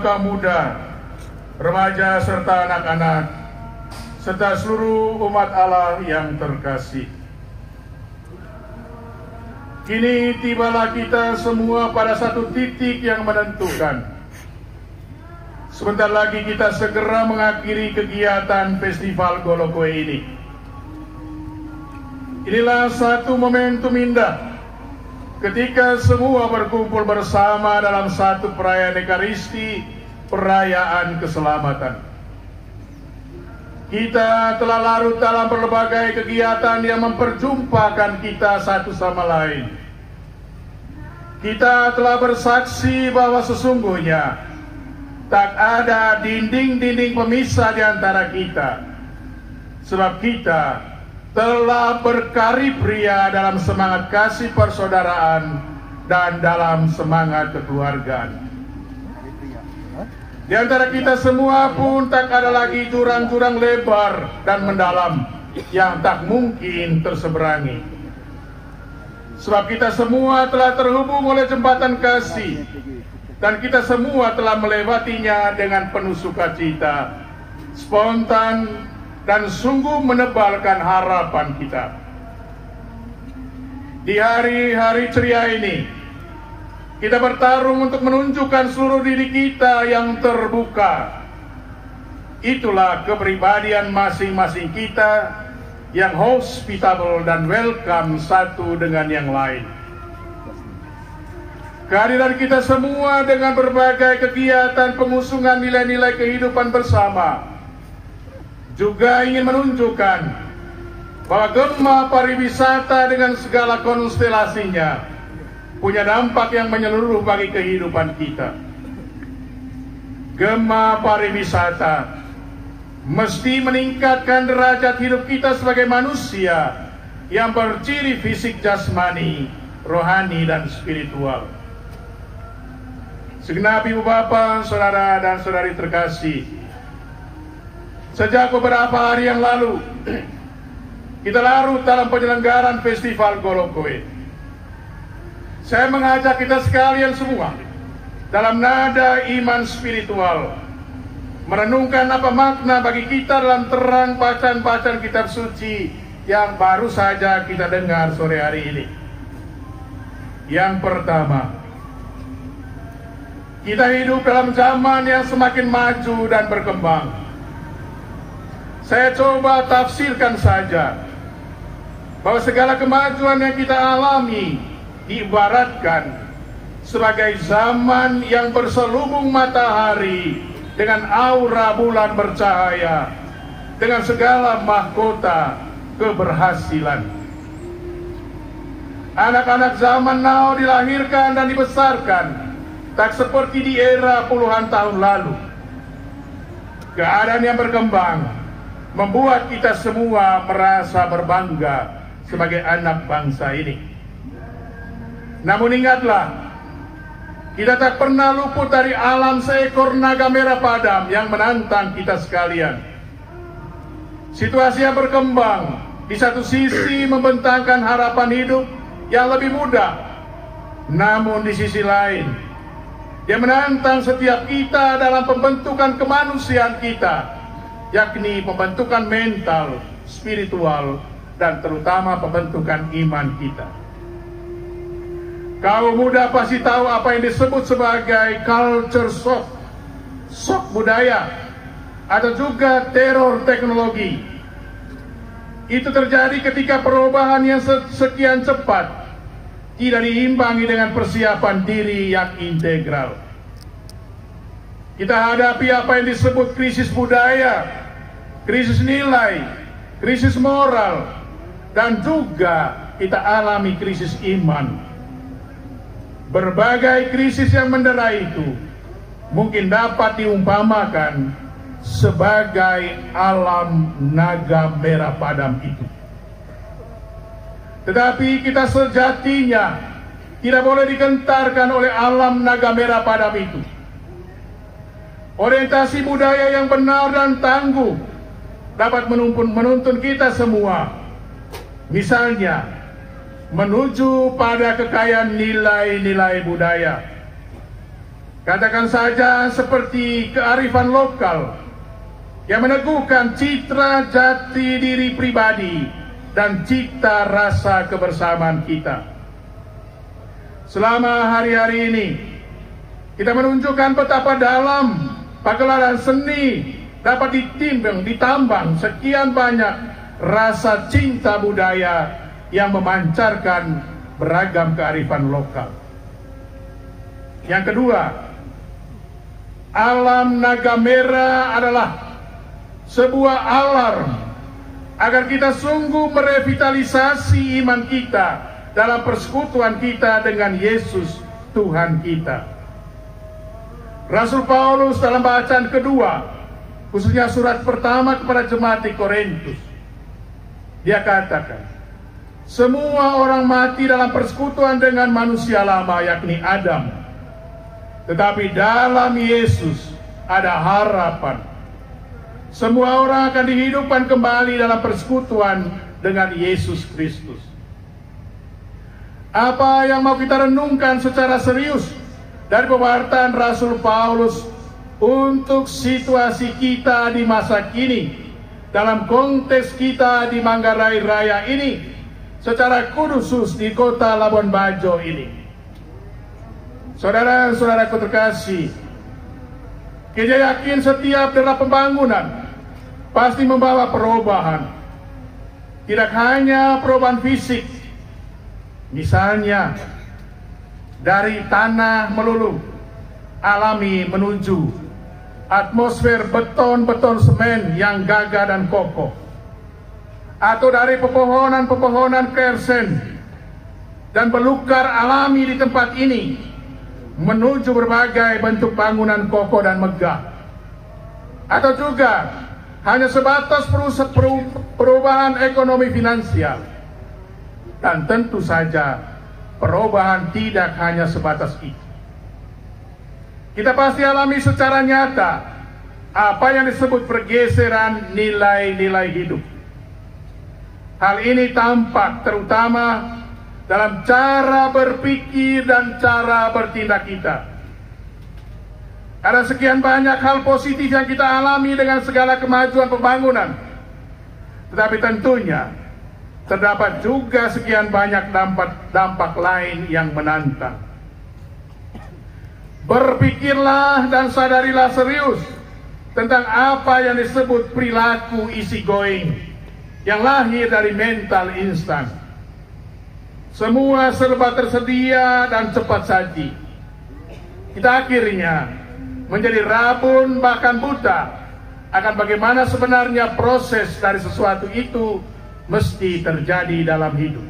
kaum muda, remaja serta anak-anak, serta seluruh umat Allah yang terkasih. Kini tibalah kita semua pada satu titik yang menentukan. Sebentar lagi kita segera mengakhiri kegiatan Festival Golokoe ini. Inilah satu momentum indah ketika semua berkumpul bersama dalam satu perayaan Ekaristi, perayaan keselamatan. Kita telah larut dalam berbagai kegiatan yang memperjumpakan kita satu sama lain. Kita telah bersaksi bahwa sesungguhnya tak ada dinding-dinding pemisah di antara kita, sebab kita telah berkarib ria dalam semangat kasih persaudaraan dan dalam semangat kekeluargaan. Di antara kita semua pun tak ada lagi jurang-jurang lebar dan mendalam yang tak mungkin terseberangi. Sebab kita semua telah terhubung oleh jembatan kasih, dan kita semua telah melewatinya dengan penuh sukacita, spontan, dan sungguh menebalkan harapan kita. Di hari-hari ceria ini, kita bertarung untuk menunjukkan seluruh diri kita yang terbuka. Itulah kepribadian masing-masing kita yang hospitable dan welcome satu dengan yang lain. Kehadiran kita semua dengan berbagai kegiatan pengusungan nilai-nilai kehidupan bersama juga ingin menunjukkan bahwa Gema pariwisata dengan segala konstelasinya punya dampak yang menyeluruh bagi kehidupan kita. Gema pariwisata mesti meningkatkan derajat hidup kita sebagai manusia yang berciri fisik jasmani, rohani, dan spiritual. Segenap ibu bapak, saudara dan saudari terkasih, sejak beberapa hari yang lalu kita larut dalam penyelenggaraan Festival Golokoe. Saya mengajak kita sekalian semua dalam nada iman spiritual merenungkan apa makna bagi kita dalam terang bacaan-bacaan kitab suci yang baru saja kita dengar sore hari ini. Yang pertama, kita hidup dalam zaman yang semakin maju dan berkembang. Saya coba tafsirkan saja bahwa segala kemajuan yang kita alami diibaratkan sebagai zaman yang berselubung matahari dengan aura bulan bercahaya, dengan segala mahkota keberhasilan. Anak-anak zaman now dilahirkan dan dibesarkan tak seperti di era puluhan tahun lalu. Keadaan yang berkembang membuat kita semua merasa berbangga sebagai anak bangsa ini. Namun ingatlah, kita tak pernah luput dari alam seekor naga merah padam yang menantang kita sekalian. Situasi yang berkembang di satu sisi membentangkan harapan hidup yang lebih mudah, namun di sisi lain dia menantang setiap kita dalam pembentukan kemanusiaan kita, yakni pembentukan mental, spiritual, dan terutama pembentukan iman kita. Kaum muda pasti tahu apa yang disebut sebagai culture shock, shock budaya, atau juga teror teknologi. Itu terjadi ketika perubahan yang sekian cepat tidak diimbangi dengan persiapan diri yang integral. Kita hadapi apa yang disebut krisis budaya, krisis nilai, krisis moral, dan juga kita alami krisis iman. Berbagai krisis yang mendera itu mungkin dapat diumpamakan sebagai alam naga merah padam itu. Tetapi kita sejatinya tidak boleh digentarkan oleh alam naga merah padam itu. Orientasi budaya yang benar dan tangguh dapat menuntun kita semua. Misalnya, menuju pada kekayaan nilai-nilai budaya. Katakan saja seperti kearifan lokal yang meneguhkan citra jati diri pribadi dan cita rasa kebersamaan kita. Selama hari-hari ini, kita menunjukkan betapa dalam pagelaran seni dapat ditambang sekian banyak rasa cinta budaya yang memancarkan beragam kearifan lokal. Yang kedua, alam naga merah adalah sebuah alarm agar kita sungguh merevitalisasi iman kita dalam persekutuan kita dengan Yesus Tuhan kita. Rasul Paulus dalam bacaan kedua, khususnya surat pertama kepada jemaat di Korintus, dia katakan, semua orang mati dalam persekutuan dengan manusia lama, yakni Adam. Tetapi dalam Yesus ada harapan. Semua orang akan dihidupkan kembali dalam persekutuan dengan Yesus Kristus. Apa yang mau kita renungkan secara serius dari pewartaan Rasul Paulus untuk situasi kita di masa kini, dalam konteks kita di Manggarai Raya ini, secara khusus di kota Labuan Bajo ini. Saudara-saudaraku terkasih, kita yakin setiap dalam pembangunan pasti membawa perubahan. Tidak hanya perubahan fisik, misalnya dari tanah melulu alami menuju atmosfer beton-beton semen yang gagah dan kokoh, atau dari pepohonan-pepohonan kersen dan belukar alami di tempat ini menuju berbagai bentuk bangunan kokoh dan megah, atau juga hanya sebatas perubahan ekonomi finansial. Dan tentu saja perubahan tidak hanya sebatas itu. Kita pasti alami secara nyata apa yang disebut pergeseran nilai-nilai hidup. Hal ini tampak terutama dalam cara berpikir dan cara bertindak kita. Ada sekian banyak hal positif yang kita alami dengan segala kemajuan pembangunan. Tetapi tentunya terdapat juga sekian banyak dampak lain yang menantang. Berpikirlah dan sadarilah serius tentang apa yang disebut perilaku easy going yang lahir dari mental instan. Semua serba tersedia dan cepat saji. Kita akhirnya menjadi rabun bahkan buta akan bagaimana sebenarnya proses dari sesuatu itu mesti terjadi dalam hidup.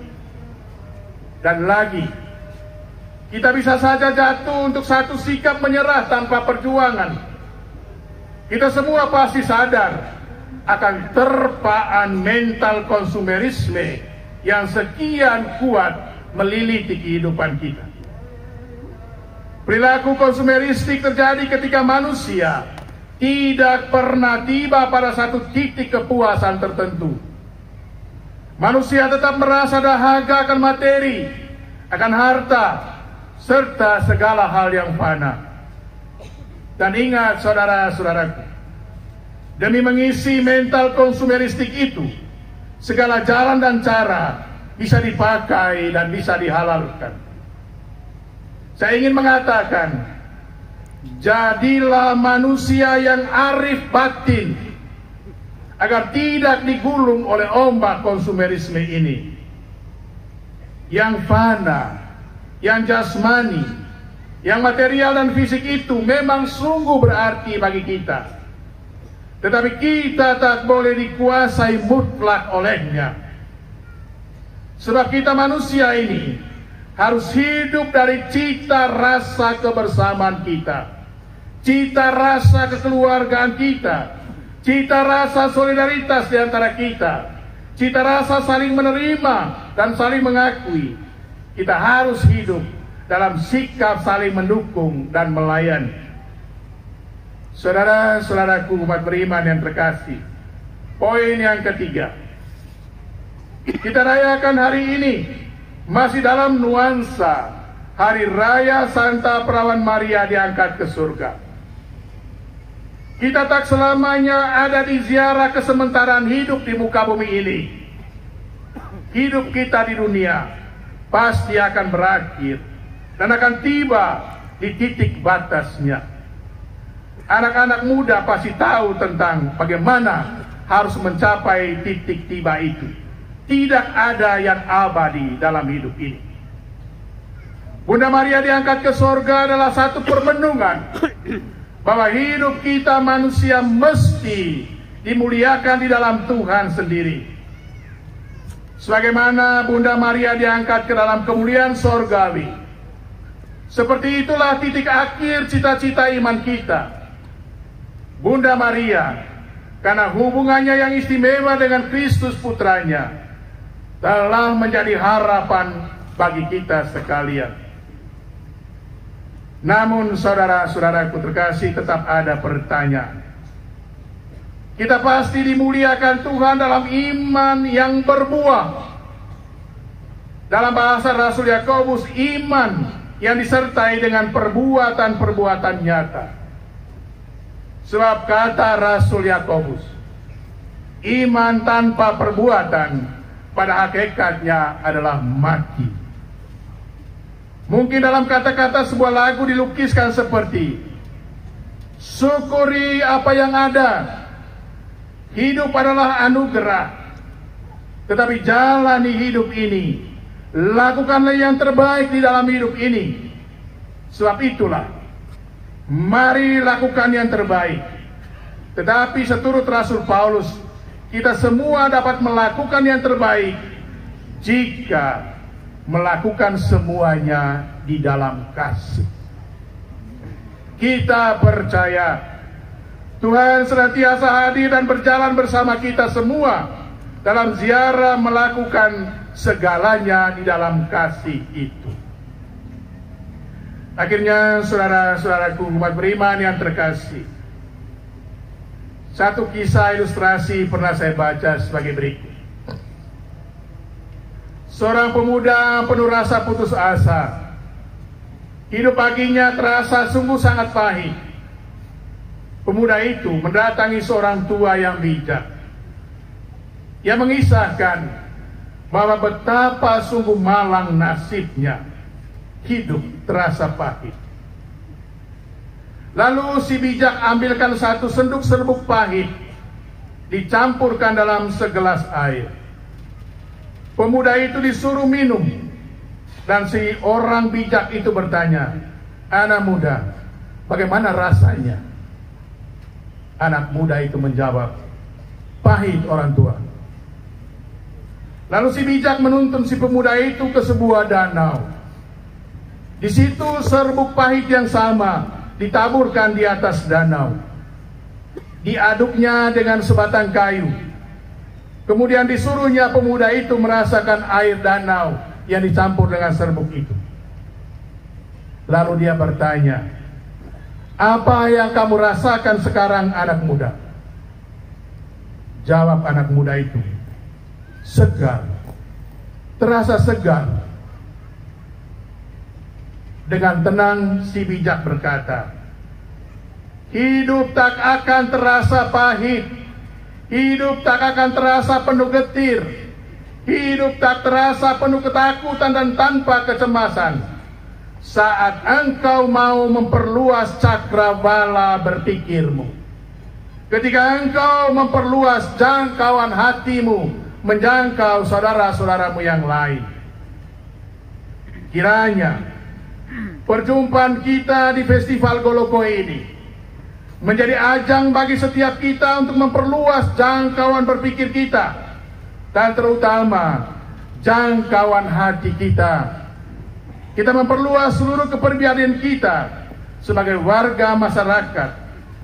Dan lagi, kita bisa saja jatuh untuk satu sikap menyerah tanpa perjuangan. Kita semua pasti sadar akan terpaan mental konsumerisme yang sekian kuat meliliti kehidupan kita. Perilaku konsumeristik terjadi ketika manusia tidak pernah tiba pada satu titik kepuasan tertentu. Manusia tetap merasa dahaga akan materi, akan harta, serta segala hal yang fana. Dan ingat saudara-saudaraku, demi mengisi mental konsumeristik itu, segala jalan dan cara bisa dipakai dan bisa dihalalkan. Saya ingin mengatakan, jadilah manusia yang arif batin agar tidak digulung oleh ombak konsumerisme ini. Yang fana, yang jasmani, yang material dan fisik itu memang sungguh berarti bagi kita. Tetapi kita tak boleh dikuasai mutlak olehnya. Sebab kita manusia ini harus hidup dari cita rasa kebersamaan kita, cita rasa kekeluargaan kita, cita rasa solidaritas di antara kita, cita rasa saling menerima dan saling mengakui. Kita harus hidup dalam sikap saling mendukung dan melayani. Saudara-saudaraku umat beriman yang terkasih, poin yang ketiga, kita rayakan hari ini masih dalam nuansa hari raya Santa Perawan Maria diangkat ke surga. Kita tak selamanya ada di ziarah kesementaraan hidup di muka bumi ini. Hidup kita di dunia pasti akan berakhir dan akan tiba di titik batasnya. Anak-anak muda pasti tahu tentang bagaimana harus mencapai titik tiba itu. Tidak ada yang abadi dalam hidup ini. Bunda Maria diangkat ke surga adalah satu permenungan bahwa hidup kita manusia mesti dimuliakan di dalam Tuhan sendiri. Sebagaimana Bunda Maria diangkat ke dalam kemuliaan sorgawi, seperti itulah titik akhir cita-cita iman kita. Bunda Maria, karena hubungannya yang istimewa dengan Kristus putranya, telah menjadi harapan bagi kita sekalian. Namun saudara-saudaraku terkasih, tetap ada pertanyaan. Kita pasti dimuliakan Tuhan dalam iman yang berbuah. Dalam bahasa Rasul Yakobus, iman yang disertai dengan perbuatan-perbuatan nyata. Sebab kata Rasul Yakobus, iman tanpa perbuatan pada hakikatnya adalah mati. Mungkin dalam kata-kata sebuah lagu dilukiskan seperti, syukuri apa yang ada, hidup adalah anugerah, tetapi jalani hidup ini, lakukanlah yang terbaik di dalam hidup ini. Sebab itulah, mari lakukan yang terbaik. Tetapi seturut Rasul Paulus, kita semua dapat melakukan yang terbaik jika melakukan semuanya di dalam kasih. Kita percaya Tuhan senantiasa hadir dan berjalan bersama kita semua dalam ziarah melakukan segalanya di dalam kasih itu. Akhirnya saudara-saudaraku umat beriman yang terkasih, satu kisah ilustrasi pernah saya baca sebagai berikut. Seorang pemuda penuh rasa putus asa. Hidup baginya terasa sungguh sangat pahit. Pemuda itu mendatangi seorang tua yang bijak. Ia mengisahkan bahwa betapa sungguh malang nasibnya. Hidup terasa pahit. Lalu si bijak ambilkan satu senduk serbuk pahit, dicampurkan dalam segelas air. Pemuda itu disuruh minum, dan si orang bijak itu bertanya, "Anak muda, bagaimana rasanya?" Anak muda itu menjawab, "Pahit, orang tua." Lalu si bijak menuntun si pemuda itu ke sebuah danau. Di situ serbuk pahit yang sama ditaburkan di atas danau. Diaduknya dengan sebatang kayu. Kemudian disuruhnya pemuda itu merasakan air danau yang dicampur dengan serbuk itu. Lalu dia bertanya, "Apa yang kamu rasakan sekarang, anak muda?" Jawab anak muda itu, "Segar, terasa segar." Dengan tenang si bijak berkata, "Hidup tak akan terasa pahit. Hidup tak akan terasa penuh getir. Hidup tak terasa penuh ketakutan dan tanpa kecemasan saat engkau mau memperluas cakrawala berpikirmu. Ketika engkau memperluas jangkauan hatimu menjangkau saudara-saudaramu yang lain." Kiranya perjumpaan kita di Festival Goloko ini menjadi ajang bagi setiap kita untuk memperluas jangkauan berpikir kita, dan terutama jangkauan hati kita. Kita memperluas seluruh kepribadian kita sebagai warga masyarakat,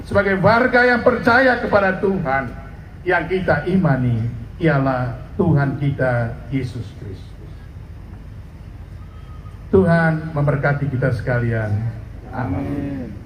sebagai warga yang percaya kepada Tuhan. Yang kita imani ialah Tuhan kita, Yesus Kristus. Tuhan memberkati kita sekalian. Amin.